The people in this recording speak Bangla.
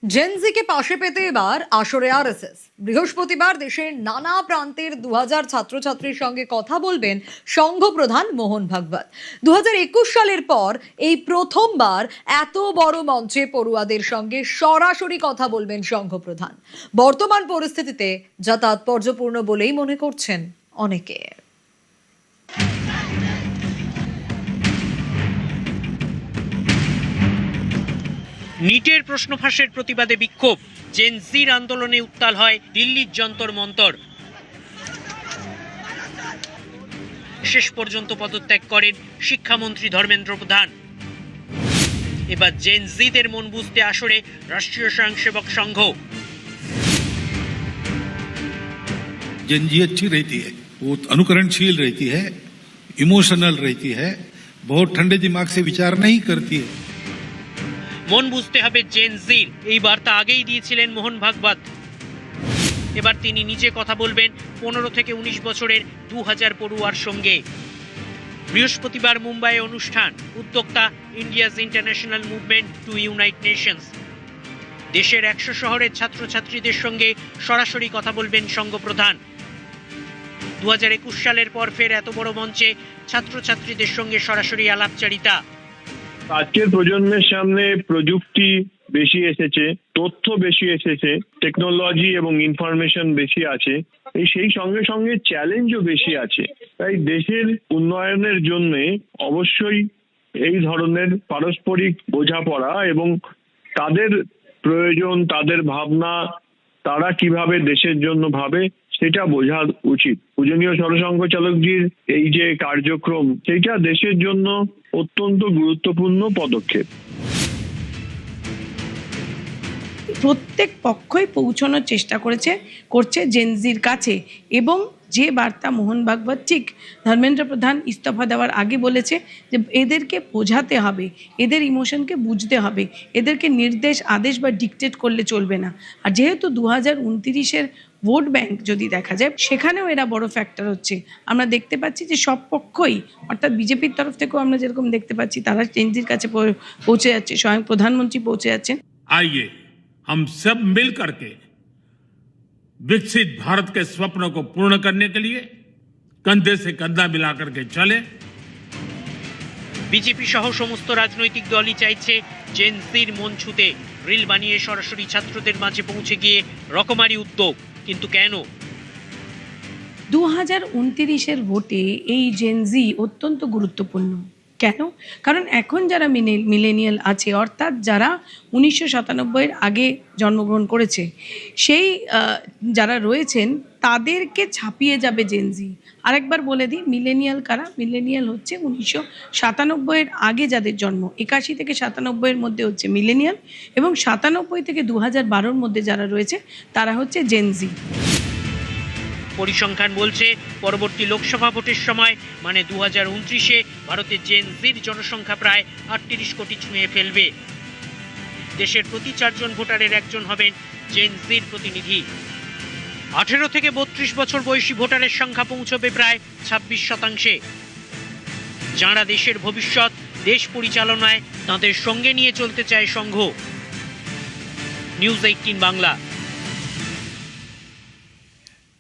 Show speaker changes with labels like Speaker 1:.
Speaker 1: জেনজিকে পাশে পেতে এবার আসরে আরএসএস। বৃহস্পতিবার দেশের নানা প্রান্তের 2000 ছাত্রছাত্রীর সঙ্গে কথা বলবেন সংঘ প্রধান মোহন ভাগবত। 2021 সালের পর এই প্রথমবার এত বড় মঞ্চে পড়ুয়াদের সঙ্গে সরাসরি কথা বলবেন সংঘ প্রধান। বর্তমান পরিস্থিতিতে যা তাৎপর্যপূর্ণ বলেই মনে করছেন অনেকে।
Speaker 2: নিটের প্রশ্ন ফাঁসের প্রতিবাদে বিক্ষোভ, জেনজির আন্দোলনে উত্তাল হয় দিল্লির যন্তর মন্তর। শেষ পর্যন্ত পদত্যাগ করেন শিক্ষামন্ত্রী ধর্মেন্দ্র প্রধান। এবার জেনজিদের মন বুঝতে আসরে রাষ্ট্রীয় স্বয়ংসেবক সংঘ।
Speaker 3: जेनजी अच्छी रहती है, वो अनुकरणशील रहती है, इमोशनल रहती है, बहुत ठंडे दिमाग से विचार नहीं करती है।
Speaker 2: মন বুঝতে হবে জেনজির, এই বার্তা আগেই দিয়েছিলেন মোহন ভাগবত। এবার তিনি নিজে কথা বলবেন 15 থেকে 19 বছরের 2000 পড়ুয়ার সঙ্গে। বৃহস্পতিবার মুম্বাইয়ে অনুষ্ঠান, উদ্যোক্তা India's international movement two unite Nations. দেশের 100 শহরের ছাত্রছাত্রীদের সঙ্গে সরাসরি কথা বলবেন সংঘ প্রধান। 2021 সালের পর ফের এত বড় মঞ্চে ছাত্রছাত্রীদের সঙ্গে সরাসরি আলাপচারিতা।
Speaker 4: আজকের প্রজন্মের সামনে প্রযুক্তি বেশি এসেছে, তথ্য বেশি এসেছে, টেকনোলজি এবং ইনফরমেশন বেশি আছে, সেই সঙ্গে সঙ্গে চ্যালেঞ্জও বেশি আছে। তাই দেশের উন্নয়নের জন্য অবশ্যই এই ধরনের পারস্পরিক বোঝাপড়া এবং তাদের প্রয়োজন, তাদের ভাবনা, তারা কিভাবে দেশের জন্য ভাবে সেটা বোঝা উচিত। পূজনীয় সরসংঘচালকজির এই যে কার্যক্রম, সেটা দেশের জন্য অত্যন্ত গুরুত্বপূর্ণ পদক্ষেপ।
Speaker 5: প্রত্যেক পক্ষই পৌঁছানোর চেষ্টা করছে জেনজির কাছে, এবং যে বার্তা মোহন ভাগবত ঠিক ধর্মেন্দ্র প্রধান ইস্তফা দেওয়ার আগে বলেছে যে এদেরকে বোঝাতে হবে, এদের ইমোশনকে বুঝতে হবে, এদেরকে নির্দেশ আদেশ বা ডিকটেট করলে চলবে না। আর যেহেতু 2029-এর ভোট ব্যাংক যদি দেখা যায়, সেখানেও এরা বড় ফ্যাক্টর হচ্ছে। আমরা দেখতে পাচ্ছি যে সব পক্ষই, অর্থাৎ বিজেপির তরফ থেকেও আমরা যেরকম দেখতে পাচ্ছি তারা জেনজির কাছে পৌঁছে যাচ্ছে, স্বয়ং প্রধানমন্ত্রী পৌঁছে যাচ্ছেন।
Speaker 6: आइए हम सब मिल करके विकसित भारत के स्वप्नों को पूर्ण करने के लिए कंधे से कंधा मिलाकर के चले।
Speaker 2: বিজেপি সহ সমস্ত রাজনৈতিক দলই চাইছে জেনজির মন ছুঁতে, রিল বানিয়ে সরাসরি ছাত্রদের মাঝে পৌঁছে গিয়ে রকমারি উদ্যোগ। কিন্তু কেন?
Speaker 5: 2029-এর ভোটে এই জেনজি অত্যন্ত গুরুত্বপূর্ণ। কেন? কারণ এখন যারা মিলেনিয়াল আছে, অর্থাৎ যারা 1997-এর আগে জন্মগ্রহণ করেছে, সেই যারা রয়েছেন তাদেরকে ছাপিয়ে যাবে জেনজি। আরেকবার বলে দিই, মিলেনিয়াল কারা? মিলেনিয়াল হচ্ছে 1997-এর আগে যাদের জন্ম, 81 থেকে 97-এর মধ্যে হচ্ছে মিলেনিয়াল, এবং 97 থেকে 2012-র মধ্যে যারা রয়েছে তারা হচ্ছে জেনজি।
Speaker 2: পরিসংখ্যান বলছে পরবর্তী লোকসভা ভোটের সময় মানে 2029-এ ভারতের জেনজির জনসংখ্যা প্রায় 38 কোটি ছুঁয়ে ফেলবে। দেশের প্রতি 4 জন ভোটারের একজন হবেন জেনজির প্রতিনিধি। 18 থেকে 32 বছর বয়সী ভোটারের সংখ্যা পৌঁছবে প্রায় 26%। যাঁরা দেশের ভবিষ্যৎ, দেশ পরিচালনায় তাঁদের সঙ্গে নিয়ে চলতে চায় সংঘ। নিউজ 18 বাংলা।